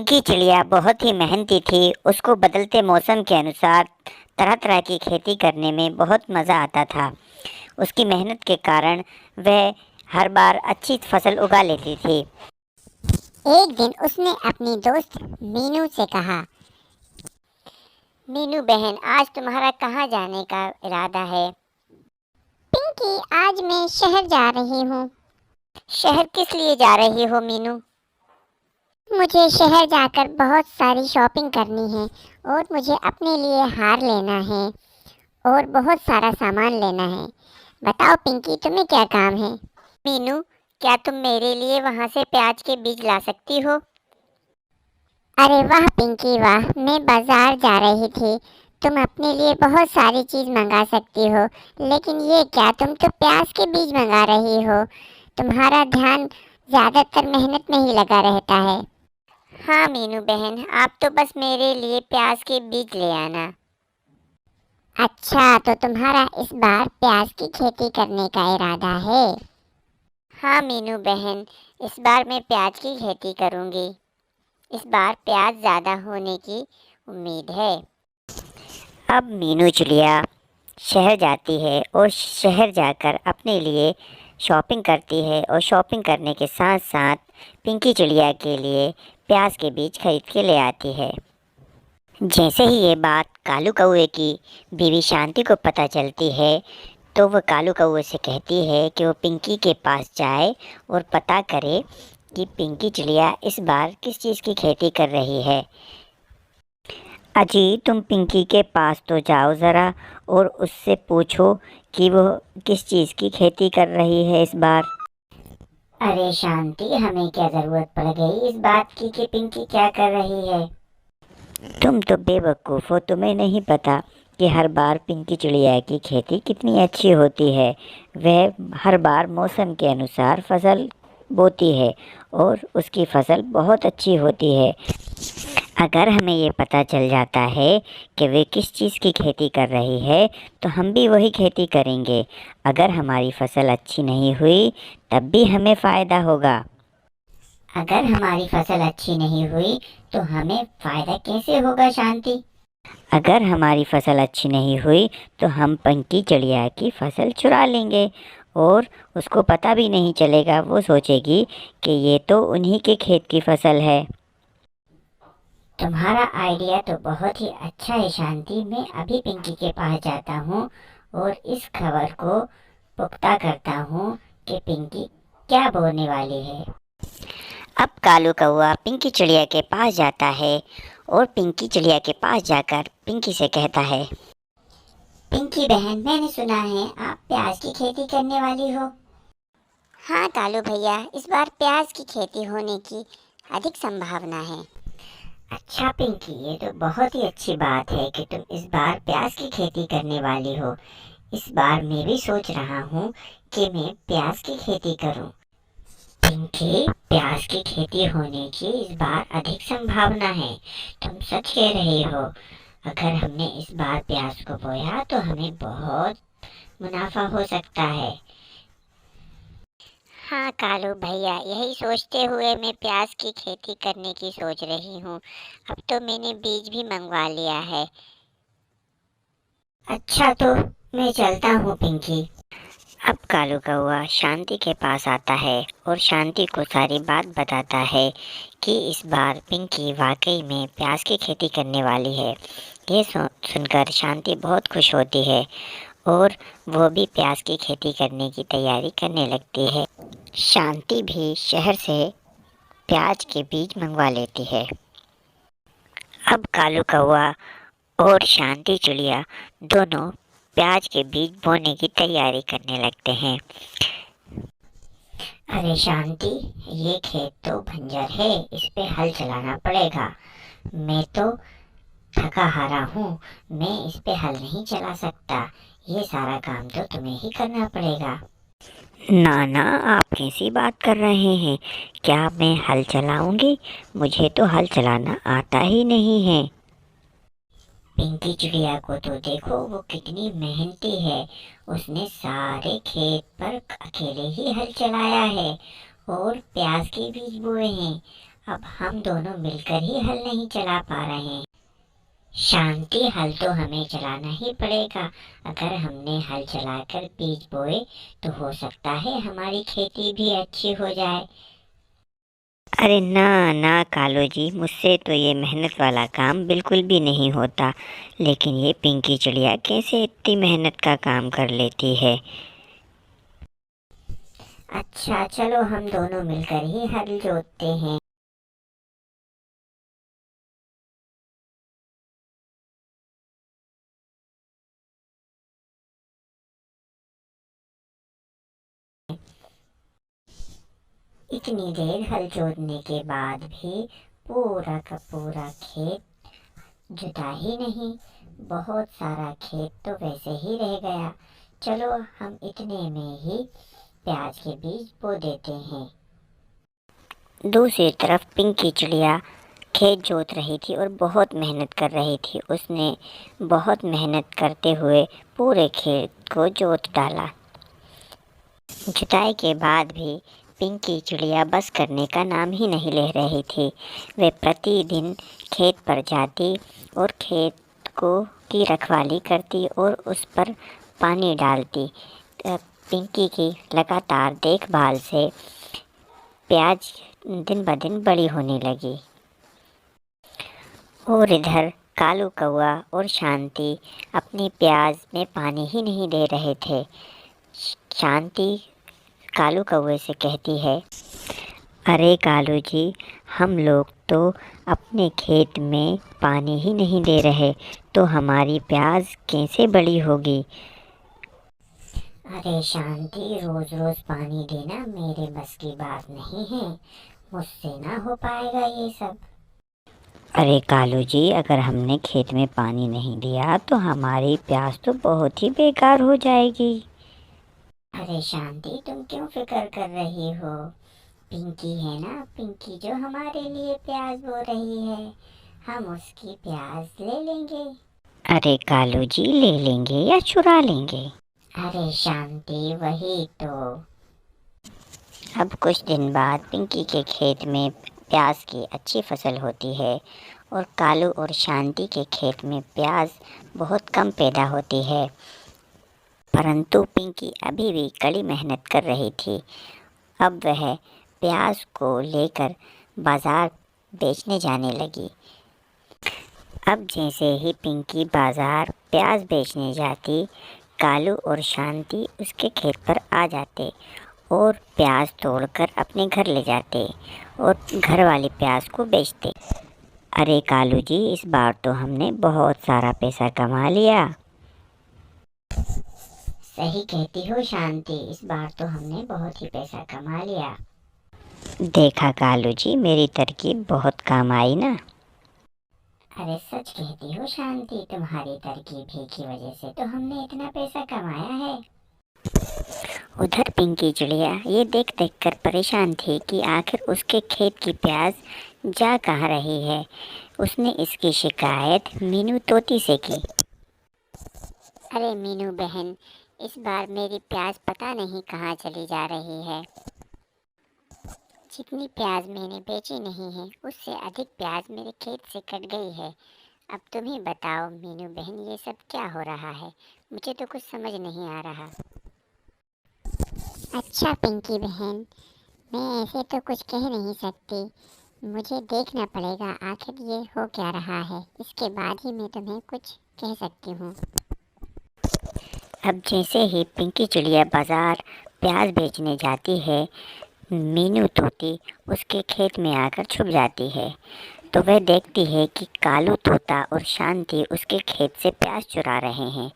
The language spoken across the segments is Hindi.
पिंकी चिड़िया बहुत ही मेहनती थी। उसको बदलते मौसम के अनुसार तरह तरह की खेती करने में बहुत मज़ा आता था। उसकी मेहनत के कारण वह हर बार अच्छी फसल उगा लेती थी। एक दिन उसने अपनी दोस्त मीनू से कहा, मीनू बहन, आज तुम्हारा कहाँ जाने का इरादा है? पिंकी, आज मैं शहर जा रही हूँ। शहर किस लिए जा रही हो मीनू? मुझे शहर जाकर बहुत सारी शॉपिंग करनी है और मुझे अपने लिए हार लेना है और बहुत सारा सामान लेना है। बताओ पिंकी, तुम्हें क्या काम है? मीनू, क्या तुम मेरे लिए वहाँ से प्याज के बीज ला सकती हो? अरे वाह पिंकी वाह, मैं बाजार जा रही थी। तुम अपने लिए बहुत सारी चीज़ मंगा सकती हो, लेकिन ये क्या, तुम तो प्याज के बीज मंगा रही हो। तुम्हारा ध्यान ज़्यादातर मेहनत में ही लगा रहता है। हाँ मीनू बहन, आप तो बस मेरे लिए प्याज के बीज ले आना। अच्छा, तो तुम्हारा इस बार प्याज की खेती करने का इरादा है? हाँ मीनू बहन, इस बार मैं प्याज की खेती करूँगी। इस बार प्याज ज़्यादा होने की उम्मीद है। अब मीनू चिड़िया शहर जाती है और शहर जाकर अपने लिए शॉपिंग करती है और शॉपिंग करने के साथ साथ पिंकी चिड़िया के लिए प्याज के बीज खरीद के ले आती है। जैसे ही ये बात कालू कौवे की बीवी शांति को पता चलती है तो वह कालू कौवे से कहती है कि वो पिंकी के पास जाए और पता करे कि पिंकी चिड़िया इस बार किस चीज़ की खेती कर रही है। अजी, तुम पिंकी के पास तो जाओ ज़रा और उससे पूछो कि वो किस चीज़ की खेती कर रही है इस बार। अरे शांति, हमें क्या ज़रूरत पड़ गई इस बात की कि पिंकी क्या कर रही है? तुम तो बेवकूफ़ हो, तुम्हें नहीं पता कि हर बार पिंकी चिड़िया की खेती कितनी अच्छी होती है। वह हर बार मौसम के अनुसार फसल बोती है और उसकी फसल बहुत अच्छी होती है। अगर हमें ये पता चल जाता है कि वे किस चीज़ की खेती कर रही है तो हम भी वही खेती करेंगे। अगर हमारी फसल अच्छी नहीं हुई तब भी हमें फ़ायदा होगा। अगर हमारी फसल अच्छी नहीं हुई तो हमें फ़ायदा कैसे होगा शांति? अगर हमारी फसल अच्छी नहीं हुई तो हम पिंकी चिड़िया की फसल चुरा लेंगे और उसको पता भी नहीं चलेगा। वो सोचेगी कि ये तो उन्हीं के खेत की फसल है। तुम्हारा आइडिया तो बहुत ही अच्छा है शांति। मैं अभी पिंकी के पास जाता हूँ और इस खबर को पुख्ता करता हूँ कि पिंकी क्या बोलने वाली है। अब कालू कौवा पिंकी चिड़िया के पास जाता है और पिंकी चिड़िया के पास जाकर पिंकी से कहता है, पिंकी बहन, मैंने सुना है आप प्याज की खेती करने वाली हो। हाँ कालू भैया, इस बार प्याज की खेती होने की अधिक संभावना है। अच्छा पिंकी, ये तो बहुत ही अच्छी बात है कि तुम इस बार प्याज की खेती करने वाली हो। इस बार मैं भी सोच रहा हूँ कि मैं प्याज की खेती करूँ। पिंकी, प्याज की खेती होने की इस बार अधिक संभावना है। तुम सच कह रही हो। अगर हमने इस बार प्याज को बोया तो हमें बहुत मुनाफा हो सकता है। हाँ कालू भैया, यही सोचते हुए मैं प्याज की खेती करने की सोच रही हूँ। अब तो मैंने बीज भी मंगवा लिया है। अच्छा, तो मैं चलता हूँ पिंकी। अब कालू कौवा शांति के पास आता है और शांति को सारी बात बताता है कि इस बार पिंकी वाकई में प्याज की खेती करने वाली है। ये सुनकर शांति बहुत खुश होती है और वो भी प्याज की खेती करने की तैयारी करने लगती है। शांति भी शहर से प्याज के बीज मंगवा लेती है। अब कालू कौवा और शांति चिड़िया दोनों प्याज के बीज बोने की तैयारी करने लगते हैं। अरे शांति, ये खेत तो बंजर है, इस पे हल चलाना पड़ेगा। मैं तो थका हारा हूँ, मैं इस पे हल नहीं चला सकता। ये सारा काम तो तुम्हें ही करना पड़ेगा। ना ना, आप कैसी बात कर रहे हैं? क्या मैं हल चलाऊंगी? मुझे तो हल चलाना आता ही नहीं है। पिंकी चिड़िया को तो देखो, वो कितनी मेहनती है। उसने सारे खेत पर अकेले ही हल चलाया है और प्याज के बीज बोए हैं। अब हम दोनों मिलकर ही हल नहीं चला पा रहे हैं। शांति, हल तो हमें चलाना ही पड़ेगा। अगर हमने हल चलाकर बीज बोए तो हो सकता है हमारी खेती भी अच्छी हो जाए। अरे ना ना कालू जी, मुझसे तो ये मेहनत वाला काम बिल्कुल भी नहीं होता। लेकिन ये पिंकी चिड़िया कैसे इतनी मेहनत का काम कर लेती है। अच्छा चलो, हम दोनों मिलकर ही हल जोतते हैं। इतनी देर हल जोतने के बाद भी पूरा का पूरा खेत जुता ही नहीं। बहुत सारा खेत तो वैसे ही रह गया। चलो, हम इतने में ही प्याज के बीज बो देते हैं। दूसरी तरफ पिंकी चिड़िया खेत जोत रही थी और बहुत मेहनत कर रही थी। उसने बहुत मेहनत करते हुए पूरे खेत को जोत डाला। जुताई के बाद भी पिंकी चिड़िया बस करने का नाम ही नहीं ले रही थी। वे प्रतिदिन खेत पर जाती और खेत को की रखवाली करती और उस पर पानी डालती। पिंकी की लगातार देखभाल से प्याज दिन ब दिन बड़ी होने लगी। और इधर कालू कौआ और शांति अपनी प्याज में पानी ही नहीं दे रहे थे। शांति कालू कौवे से कहती है, अरे कालू जी, हम लोग तो अपने खेत में पानी ही नहीं दे रहे, तो हमारी प्याज कैसे बड़ी होगी। अरे शांति, रोज रोज पानी देना मेरे बस की बात नहीं है। मुझसे ना हो पाएगा ये सब। अरे कालू जी, अगर हमने खेत में पानी नहीं दिया तो हमारी प्याज तो बहुत ही बेकार हो जाएगी। अरे शांति, तुम क्यों फिक्र कर रही हो। पिंकी है ना, पिंकी जो हमारे लिए प्याज बो रही है, हम उसकी प्याज ले लेंगे। अरे कालू जी, ले लेंगे या चुरा लेंगे। अरे शांति, वही तो। अब कुछ दिन बाद पिंकी के खेत में प्याज की अच्छी फसल होती है और कालू और शांति के खेत में प्याज बहुत कम पैदा होती है। परंतु पिंकी अभी भी कड़ी मेहनत कर रही थी। अब वह प्याज को लेकर बाजार बेचने जाने लगी। अब जैसे ही पिंकी बाजार प्याज बेचने जाती, कालू और शांति उसके खेत पर आ जाते और प्याज तोड़कर अपने घर ले जाते और घर वाले प्याज को बेचते। अरे कालू जी, इस बार तो हमने बहुत सारा पैसा कमा लिया। सही कहती हो शांति, इस बार तो हमने बहुत ही पैसा कमा लिया। देखा कालू जी, मेरी तरकीब बहुत काम आई ना। अरे सच कहती हो शांति, तुम्हारी तरकीब ही की वजह से तो हमने इतना पैसा कमाया है। उधर पिंकी चिड़िया ये देख देख कर परेशान थी कि आखिर उसके खेत की प्याज जा कहाँ रही है। उसने इसकी शिकायत मीनू तोती से की। अरे मीनू बहन, इस बार मेरी प्याज पता नहीं कहाँ चली जा रही है। जितनी प्याज मैंने बेची नहीं है, उससे अधिक प्याज मेरे खेत से कट गई है। अब तुम ही बताओ मीनू बहन, ये सब क्या हो रहा है। मुझे तो कुछ समझ नहीं आ रहा। अच्छा पिंकी बहन, मैं ऐसे तो कुछ कह नहीं सकती। मुझे देखना पड़ेगा आखिर ये हो क्या रहा है, इसके बाद ही मैं तुम्हें कुछ कह सकती हूँ। अब जैसे ही पिंकी चिड़िया बाजार प्याज बेचने जाती है, मीनू तोती उसके खेत में आकर छुप जाती है। तो वह देखती है कि कालू तोता और शांति उसके खेत से प्याज चुरा रहे हैं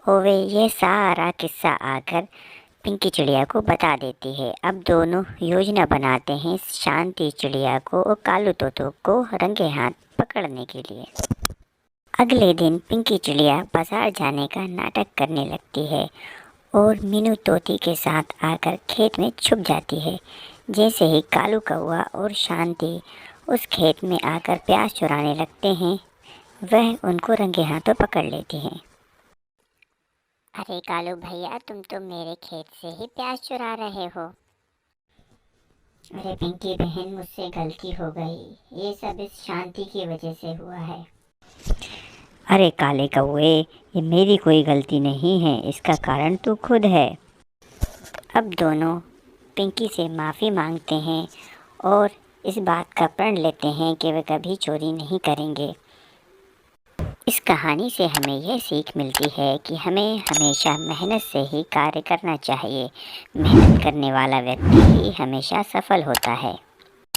और वे ये सारा किस्सा आकर पिंकी चिड़िया को बता देती है। अब दोनों योजना बनाते हैं शांति चिड़िया को और कालू तोतों को रंगे हाथ पकड़ने के लिए। अगले दिन पिंकी चिड़िया बाजार जाने का नाटक करने लगती है और मीनू तोती के साथ आकर खेत में छुप जाती है। जैसे ही कालू कौआ और शांति उस खेत में आकर प्याज चुराने लगते हैं, वह उनको रंगे हाथों पकड़ लेती हैं। अरे कालू भैया, तुम तो मेरे खेत से ही प्याज चुरा रहे हो। अरे पिंकी बहन, मुझसे गलती हो गई, ये सब इस शांति की वजह से हुआ है। अरे काले कौवे, ये मेरी कोई गलती नहीं है, इसका कारण तू खुद है। अब दोनों पिंकी से माफ़ी मांगते हैं और इस बात का प्रण लेते हैं कि वे कभी चोरी नहीं करेंगे। इस कहानी से हमें यह सीख मिलती है कि हमें हमेशा मेहनत से ही कार्य करना चाहिए। मेहनत करने वाला व्यक्ति ही हमेशा सफल होता है।